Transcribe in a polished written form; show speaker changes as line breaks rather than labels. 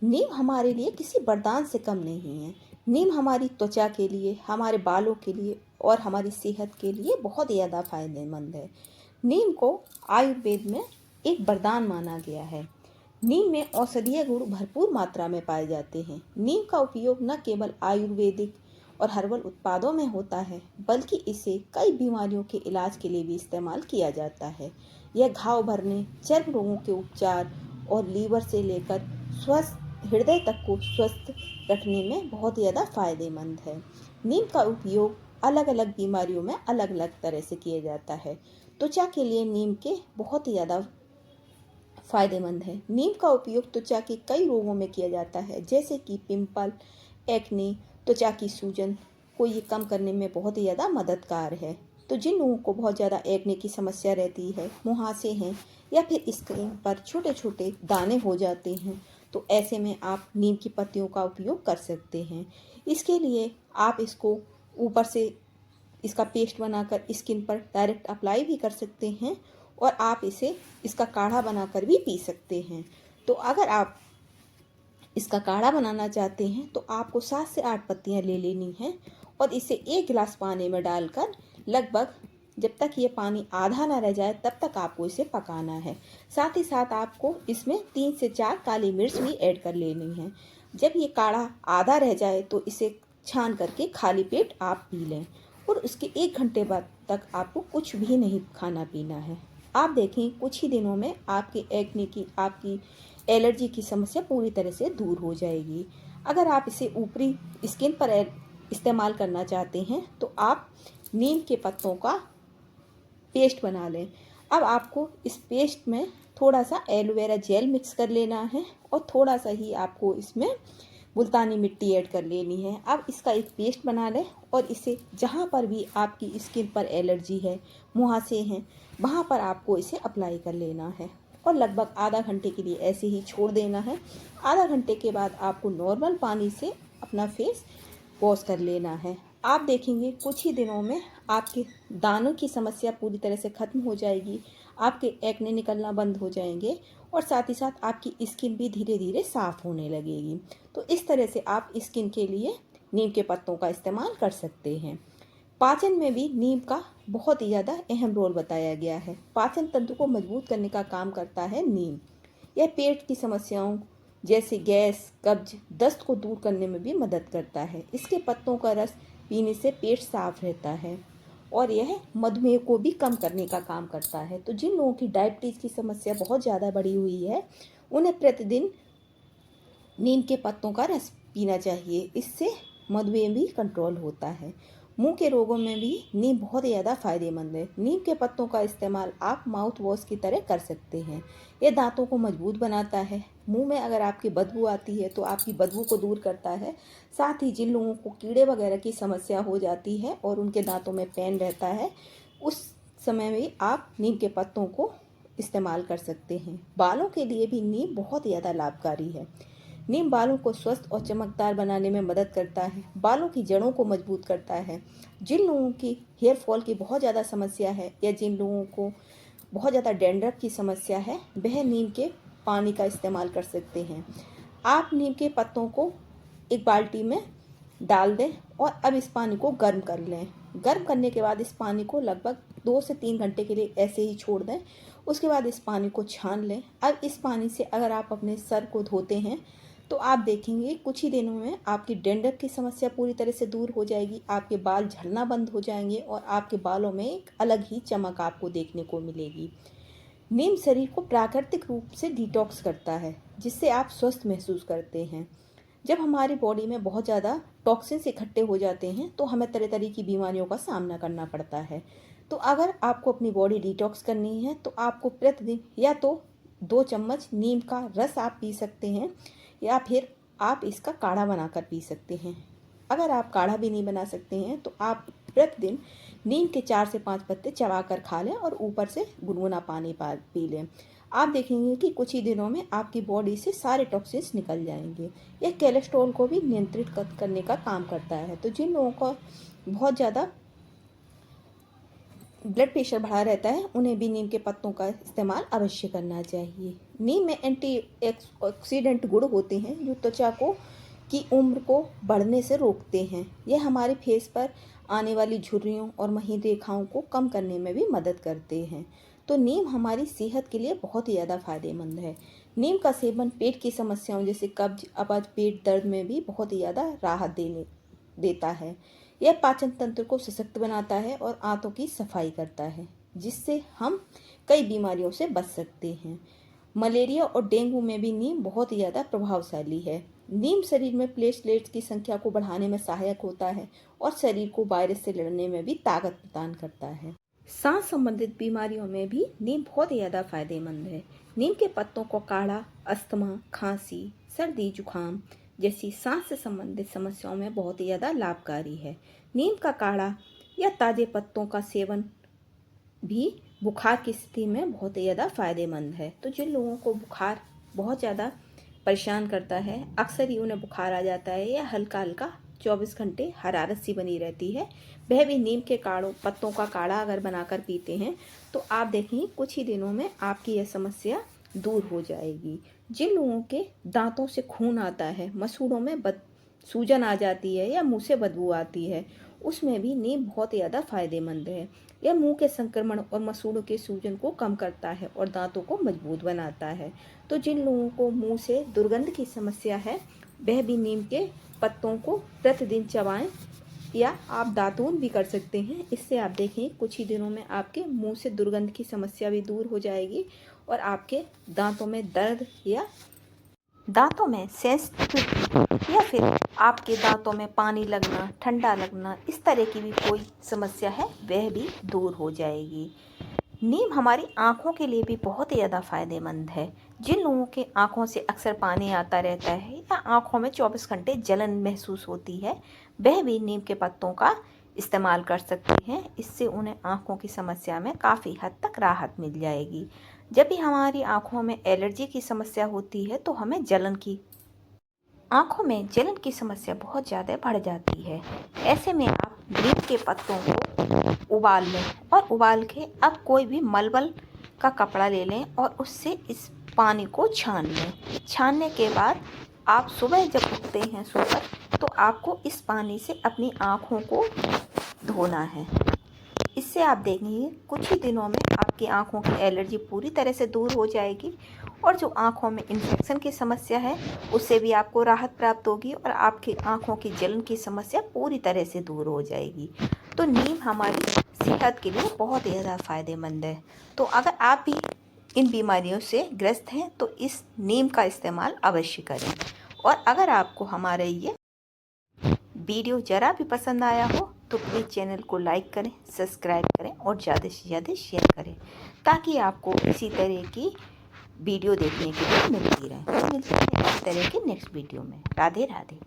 नीम हमारे लिए किसी वरदान से कम नहीं है। नीम हमारी त्वचा के लिए, हमारे बालों के लिए और हमारी सेहत के लिए बहुत ही ज़्यादा फायदेमंद है। नीम को आयुर्वेद में एक वरदान माना गया है। नीम में औषधीय गुण भरपूर मात्रा में पाए जाते हैं। नीम का उपयोग न केवल आयुर्वेदिक और हर्बल उत्पादों में होता है, बल्कि इसे कई बीमारियों के इलाज के लिए भी इस्तेमाल किया जाता है। यह घाव भरने, चर्म रोगों के उपचार और लीवर से लेकर स्वस्थ हृदय तक को स्वस्थ रखने में बहुत ही ज़्यादा फायदेमंद है। नीम का उपयोग अलग अलग बीमारियों में अलग अलग तरह से किया जाता है। त्वचा के लिए नीम के बहुत ही ज़्यादा फायदेमंद है। नीम का उपयोग त्वचा के कई रोगों में किया जाता है, जैसे कि पिंपल, एक्ने, त्वचा की सूजन को ये कम करने में बहुत ही ज़्यादा मददगार है। तो जिन लोगों को बहुत ज़्यादा एक्ने की समस्या रहती है, मुहासे हैं या फिर स्किन पर छोटे छोटे दाने हो जाते हैं, तो ऐसे में आप नीम की पत्तियों का उपयोग कर सकते हैं। इसके लिए आप इसको ऊपर से इसका पेस्ट बनाकर स्किन पर डायरेक्ट अप्लाई भी कर सकते हैं और आप इसे इसका काढ़ा बनाकर भी पी सकते हैं। तो अगर आप इसका काढ़ा बनाना चाहते हैं तो आपको 7 से 8 पत्तियां ले लेनी हैं और इसे 1 गिलास पानी में डालकर लगभग जब तक ये पानी आधा ना रह जाए तब तक आपको इसे पकाना है। साथ ही साथ आपको इसमें 3 से 4 काली मिर्च भी ऐड कर लेनी है। जब ये काढ़ा आधा रह जाए तो इसे छान करके खाली पेट आप पी लें और उसके 1 घंटे बाद तक आपको कुछ भी नहीं खाना पीना है। आप देखें कुछ ही दिनों में आपके एक्ने की, आपकी एलर्जी की समस्या पूरी तरह से दूर हो जाएगी। अगर आप इसे ऊपरी स्किन पर इस्तेमाल करना चाहते हैं तो आप नीम के पत्तों का पेस्ट बना लें। अब आपको इस पेस्ट में थोड़ा सा एलोवेरा जेल मिक्स कर लेना है और थोड़ा सा ही आपको इसमें मुल्तानी मिट्टी ऐड कर लेनी है। अब इसका एक पेस्ट बना लें और इसे जहाँ पर भी आपकी स्किन पर एलर्जी है, मुहासे हैं, वहाँ पर आपको इसे अप्लाई कर लेना है और लगभग आधा घंटे के लिए ऐसे ही छोड़ देना है। आधा घंटे के बाद आपको नॉर्मल पानी से अपना फेस वॉश कर लेना है। आप देखेंगे कुछ ही दिनों में आपके दानों की समस्या पूरी तरह से ख़त्म हो जाएगी, आपके एक्ने निकलना बंद हो जाएंगे और साथ ही साथ आपकी स्किन भी धीरे धीरे साफ़ होने लगेगी। तो इस तरह से आप स्किन के लिए नीम के पत्तों का इस्तेमाल कर सकते हैं। पाचन में भी नीम का बहुत ही ज़्यादा अहम रोल बताया गया है। पाचन तंत्र को मजबूत करने का काम करता है नीम। यह पेट की समस्याओं जैसे गैस, कब्ज, दस्त को दूर करने में भी मदद करता है। इसके पत्तों का रस पीने से पेट साफ रहता है और यह मधुमेह को भी कम करने का काम करता है। तो जिन लोगों की डायबिटीज़ की समस्या बहुत ज़्यादा बढ़ी हुई है, उन्हें प्रतिदिन नीम के पत्तों का रस पीना चाहिए। इससे मधुमेह भी कंट्रोल होता है। मुंह के रोगों में भी नीम बहुत ही ज़्यादा फायदेमंद है। नीम के पत्तों का इस्तेमाल आप माउथ वॉश की तरह कर सकते हैं। यह दांतों को मजबूत बनाता है। मुंह में अगर आपकी बदबू आती है तो आपकी बदबू को दूर करता है। साथ ही जिन लोगों को कीड़े वगैरह की समस्या हो जाती है और उनके दांतों में पेन रहता है, उस समय में आप नीम के पत्तों को इस्तेमाल कर सकते हैं। बालों के लिए भी नीम बहुत ही ज़्यादा लाभकारी है। नीम बालों को स्वस्थ और चमकदार बनाने में मदद करता है, बालों की जड़ों को मजबूत करता है। जिन लोगों की हेयर फॉल की बहुत ज़्यादा समस्या है या जिन लोगों को बहुत ज़्यादा डैंड्रफ की समस्या है, वह नीम के पानी का इस्तेमाल कर सकते हैं। आप नीम के पत्तों को एक बाल्टी में डाल दें और अब इस पानी को गर्म कर लें। गर्म करने के बाद इस पानी को लगभग 2 से 3 घंटे के लिए ऐसे ही छोड़ दें। उसके बाद इस पानी को छान लें। अब इस पानी से अगर आप अपने सर को धोते हैं तो आप देखेंगे कुछ ही दिनों में आपकी डैंड्रफ की समस्या पूरी तरह से दूर हो जाएगी, आपके बाल झड़ना बंद हो जाएंगे और आपके बालों में एक अलग ही चमक आपको देखने को मिलेगी। नीम शरीर को प्राकृतिक रूप से डिटॉक्स करता है, जिससे आप स्वस्थ महसूस करते हैं। जब हमारी बॉडी में बहुत ज़्यादा टॉक्सिन्स इकट्ठे हो जाते हैं तो हमें तरह तरह की बीमारियों का सामना करना पड़ता है। तो अगर आपको अपनी बॉडी डिटॉक्स करनी है तो आपको प्रतिदिन या तो 2 चम्मच नीम का रस आप पी सकते हैं या फिर आप इसका काढ़ा बनाकर पी सकते हैं। अगर आप काढ़ा भी नहीं बना सकते हैं तो आप प्रतिदिन नीम के 4 से 5 पत्ते चबा कर खा लें और ऊपर से गुनगुना पानी पी लें। आप देखेंगे कि कुछ ही दिनों में आपकी बॉडी से सारे टॉक्सिन्स निकल जाएंगे। यह कोलेस्ट्रॉल को भी नियंत्रित करने का काम करता है। तो जिन लोगों को बहुत ज़्यादा ब्लड प्रेशर बढ़ा रहता है उन्हें भी नीम के पत्तों का इस्तेमाल अवश्य करना चाहिए। नीम में एंटी ऑक्सीडेंट गुण होते हैं जो त्वचा को की उम्र को बढ़ने से रोकते हैं। यह हमारे फेस पर आने वाली झुर्रियों और महीन रेखाओं को कम करने में भी मदद करते हैं। तो नीम हमारी सेहत के लिए बहुत ही ज़्यादा फायदेमंद है। नीम का सेवन पेट की समस्याओं जैसे कब्ज, अपच, पेट दर्द में भी बहुत ही ज़्यादा राहत देता है। यह पाचन तंत्र को सशक्त बनाता है और आंतों की सफाई करता है, जिससे हम कई बीमारियों से बच सकते हैं। मलेरिया और डेंगू में भी नीम बहुत ही ज़्यादा प्रभावशाली है। नीम शरीर में प्लेटलेट्स की संख्या को बढ़ाने में सहायक होता है और शरीर को वायरस से लड़ने में भी ताकत प्रदान करता है। सांस संबंधित बीमारियों में भी नीम बहुत ही ज़्यादा फायदेमंद है। नीम के पत्तों को काढ़ा अस्थमा, खांसी, सर्दी, जुखाम जैसी सांस से संबंधित समस्याओं में बहुत ही ज़्यादा लाभकारी है। नीम का काढ़ा या ताज़े पत्तों का सेवन भी बुखार की स्थिति में बहुत ही ज़्यादा फायदेमंद है। तो जिन लोगों को बुखार बहुत ज़्यादा परेशान करता है, अक्सर ही उन्हें बुखार आ जाता है या हल्का हल्का 24 घंटे हरारत सी बनी रहती है, वह भी नीम के पत्तों का काढ़ा अगर बनाकर पीते हैं तो आप देखेंगे कुछ ही दिनों में आपकी यह समस्या दूर हो जाएगी। जिन लोगों के दांतों से खून आता है, मसूड़ों में सूजन आ जाती है या मुंह से बदबू आती है, उसमें भी नीम बहुत ज़्यादा फायदेमंद है। यह मुंह के संक्रमण और मसूड़ों के सूजन को कम करता है और दांतों को मजबूत बनाता है। तो जिन लोगों को मुंह से दुर्गंध की समस्या है, वह भी नीम के पत्तों को प्रतिदिन चबाएं या आप दातून भी कर सकते हैं। इससे आप देखें कुछ ही दिनों में आपके मुंह से दुर्गंध की समस्या भी दूर हो जाएगी और आपके दांतों में दर्द या दांतों में सेंसिटिविटी या फिर आपके दांतों में पानी लगना, ठंडा लगना, इस तरह की भी कोई समस्या है वह भी दूर हो जाएगी। नीम हमारी आँखों के लिए भी बहुत ही ज़्यादा फायदेमंद है। जिन लोगों के आँखों से अक्सर पानी आता रहता है या आँखों में 24 घंटे जलन महसूस होती है, वह भी नीम के पत्तों का इस्तेमाल कर सकते हैं। इससे उन्हें आँखों की समस्या में काफ़ी हद तक राहत मिल जाएगी। जब भी हमारी आँखों में एलर्जी की समस्या होती है तो हमें आँखों में जलन की समस्या बहुत ज़्यादा बढ़ जाती है। ऐसे में आप नीम के पत्तों को उबाल लें और उबाल के अब कोई भी मलमल का कपड़ा ले लें और उससे इस पानी को छान लें। छानने के बाद आप सुबह जब उठते हैं सोकर तो आपको इस पानी से अपनी आँखों को धोना है। इससे आप देखेंगे कुछ ही दिनों में आपकी आँखों की एलर्जी पूरी तरह से दूर हो जाएगी और जो आँखों में इन्फेक्शन की समस्या है उससे भी आपको राहत प्राप्त होगी और आपकी आँखों की जलन की समस्या पूरी तरह से दूर हो जाएगी। तो नीम हमारी सेहत के लिए बहुत ही ज़्यादा फायदेमंद है। तो अगर आप भी इन बीमारियों से ग्रस्त हैं तो इस नीम का इस्तेमाल अवश्य करें। और अगर आपको हमारा ये वीडियो ज़रा भी पसंद आया हो तो प्लीज़ चैनल को लाइक करें, सब्सक्राइब करें और ज़्यादा से ज़्यादा शेयर करें ताकि आपको इसी तरह की वीडियो देखने के लिए मिलती रहे। मिलते हैं इस तरह के नेक्स्ट वीडियो में। राधे राधे।